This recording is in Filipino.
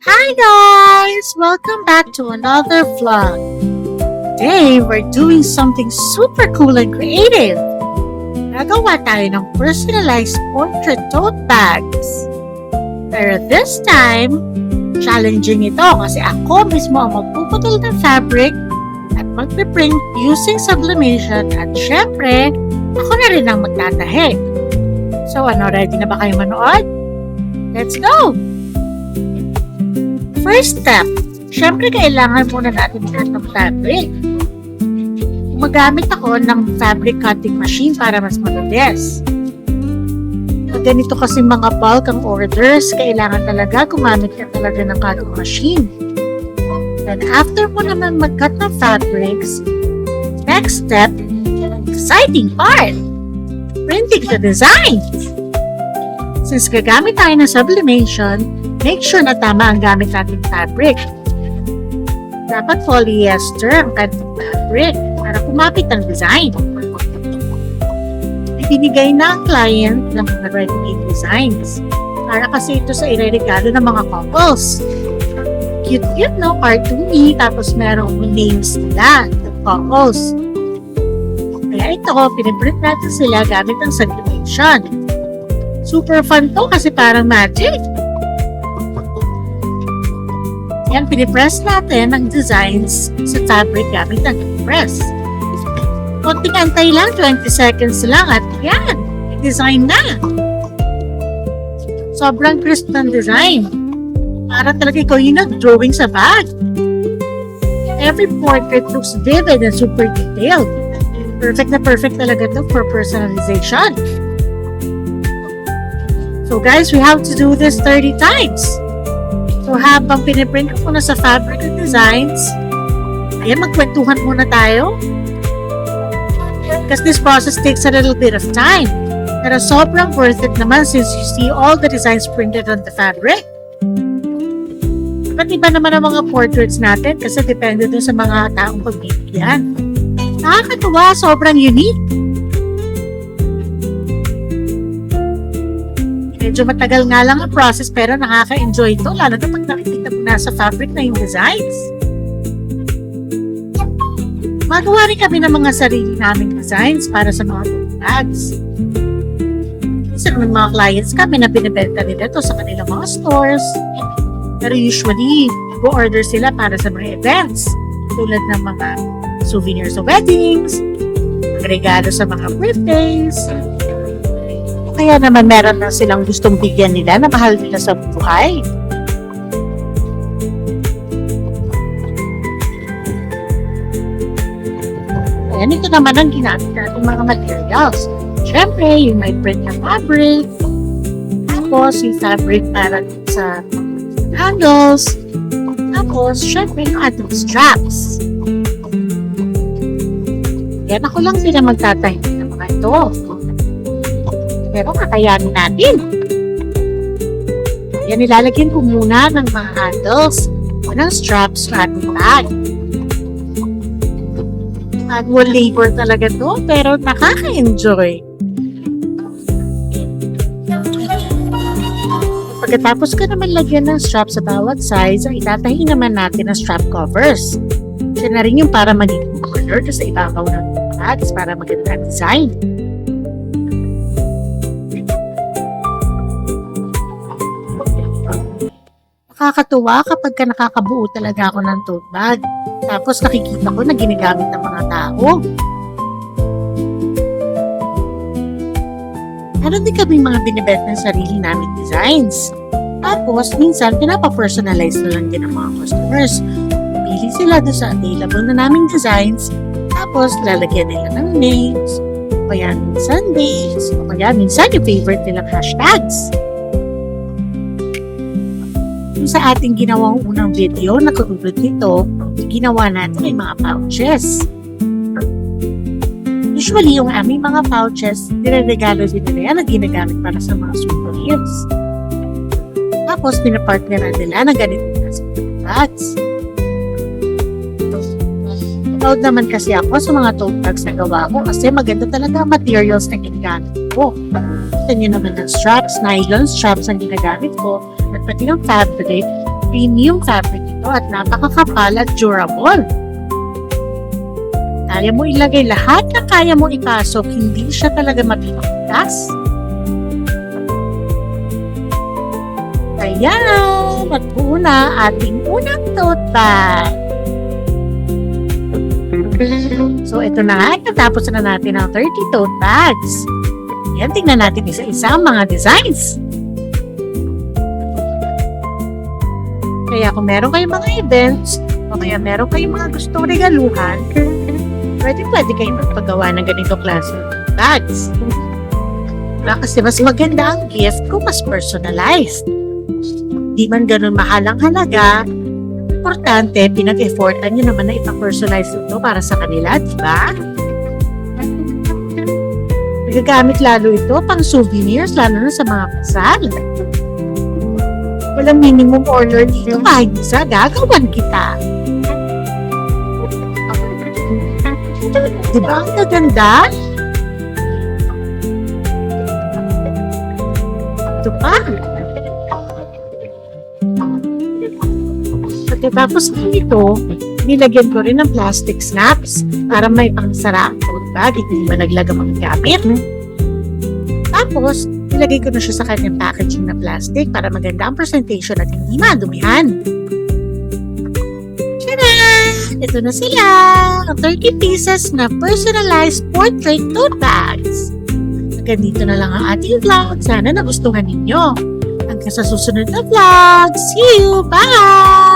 Hi guys! Welcome back to another vlog. Today, we're doing something super cool and creative. Nagawa tayo ng personalized portrait tote bags. Pero this time, challenging ito kasi ako mismo ang magpuputol ng fabric at magpiprint using sublimation at syempre, ako na rin ang magtatahi. So ready na ba kayo manood? Let's go! First step, syempre kailangan muna natin ng fabric. Gumagamit ako ng fabric cutting machine para mas mabilis. Pag ganito kasi mga bulk ang orders, kailangan talaga gumamit ka talaga ng cutting machine. Then after mo naman mag-cut ng fabrics, next step, exciting part, printing the designs. Since gagamit tayo ng sublimation, make sure na tama ang gamit nating fabric. Dapat polyester ang kanyang fabric para kumapit ang design. Ibinigay na ang client ng mga ready-made designs para kasi ito sa ireregalo ng mga couples. Cute-cute, no? Cartoony, tapos merong names nila, the couples. Kaya ito, piniprint natin sila gamit ang sublimation. Super fun to kasi parang magic. Yan, pinipress natin ang designs sa fabric gamit ang press. Konting antay lang, 20 seconds lang at yan, design na. Sobrang crisp ng design. Para talaga ikaw yung nag-drawing sa bag. Every portrait looks vivid and super detailed. Perfect na perfect talaga to for personalization. So guys, we have to do this 30 times. So habang piniprint ko na sa fabric and designs, ayan, magkwentuhan muna tayo. Because this process takes a little bit of time. Pero sobrang worth it naman since you see all the designs printed on the fabric. Iba't iba naman ang mga portraits natin kasi depende dun sa mga taong pagbibigyan. Nakakatuwa, sobrang unique. Medyo matagal nga lang ang process pero nakaka-enjoy ito lalo na pag nakikita mo na sa fabric na yung designs. Magawa rin kami ng mga sarili naming designs para sa mga bags. Isa naman mga clients kami na binibenta nila ito sa kanilang mga stores. Pero usually, go-order sila para sa mga events tulad ng mga souvenirs sa weddings, regalo sa mga birthdays. Kaya naman meron na silang gustong bigyan nila na mahal nila sa buhay. Ayan, ito naman ang ginamit natin mga materials. Siyempre, yung may print na fabric. Tapos, yung fabric para sa handles. Tapos, syempre, yung ating straps. Yan, ako lang din ang magtatahin ng mga ito. Pero kakayanin natin. Yan, nilalagyan ko muna ng mga handles o ng straps sa ating bag. Manual labor talaga to, pero nakaka-enjoy. Pagkatapos ka naman lagyan ng strap sa bawat size, ay itatahi naman natin ang strap covers. Siya na rin yung para magiging color sa ibabaw ng bags para maganda ang design. Nakakatuwa kapag ka nakakabuo talaga ako ng tote bag. Tapos nakikita ko na ginagamit ng mga tao. Meron din kami mga binibet ng sarili naming designs. Tapos minsan pinapa-personalize na lang din ng mga customers. Pili sila doon sa available na naming designs. Tapos lalagyan nila ng names. O kaya minsan dates. O kaya minsan yung favorite nilang hashtags. Sa ating ginawang unang video na katulad nito, ginawa natin ay mga pouches. Usually, yung aming mga pouches, niregalo din nila yan na ginagamit para sa mga souvenirs. Tapos, pinapartneran nila na ganito na sa bags. Proud naman kasi ako sa mga tote bags na gawa ko kasi maganda talaga ang materials na ginagamit ko. Ito nyo naman ng straps, nylon straps ang ginagamit ko at pati ng fabric Premium fabric ito at napakakapal at durable. Kaya mo ilagay lahat na kaya mo ipasok, hindi siya talaga matigas. Kaya, magbuo na ating unang tote bag. So, ito na nga, natapos na natin ang 30 tote bags. Yan, tingnan natin isa-isa ang mga designs. Kaya kung meron kayong mga events, o kaya meron kayong mga gustong regaluhan, pwede kayong magpagawa ng ganito klase ng bags. Kasi mas maganda ang gift kung mas personalized. Di man ganun mahal ang halaga, importante, pinag-effortan nyo naman na ipa-personalize ito para sa kanila, di ba? Nagagamit lalo ito pang souvenirs, lalo na sa mga kasal. Walang minimum order dito, kahit isa, gagawan kita. Di ba ang gaganda? Ito pa. Tapos dito, nilagyan ko rin ng plastic snaps para may pangsara ang tote bag, hindi ba naglagam ang gamit. Tapos, nilagay ko na siya sa kanyang packaging na plastic para maganda ang presentation at hindi madumihan. Tcharam! Ito na sila! Ang 30 pieces na personalized portrait tote bags. Hanggang dito na lang ang ating vlog. Sana nagustuhan ninyo. Hanggang sa susunod na vlog. See you! Bye!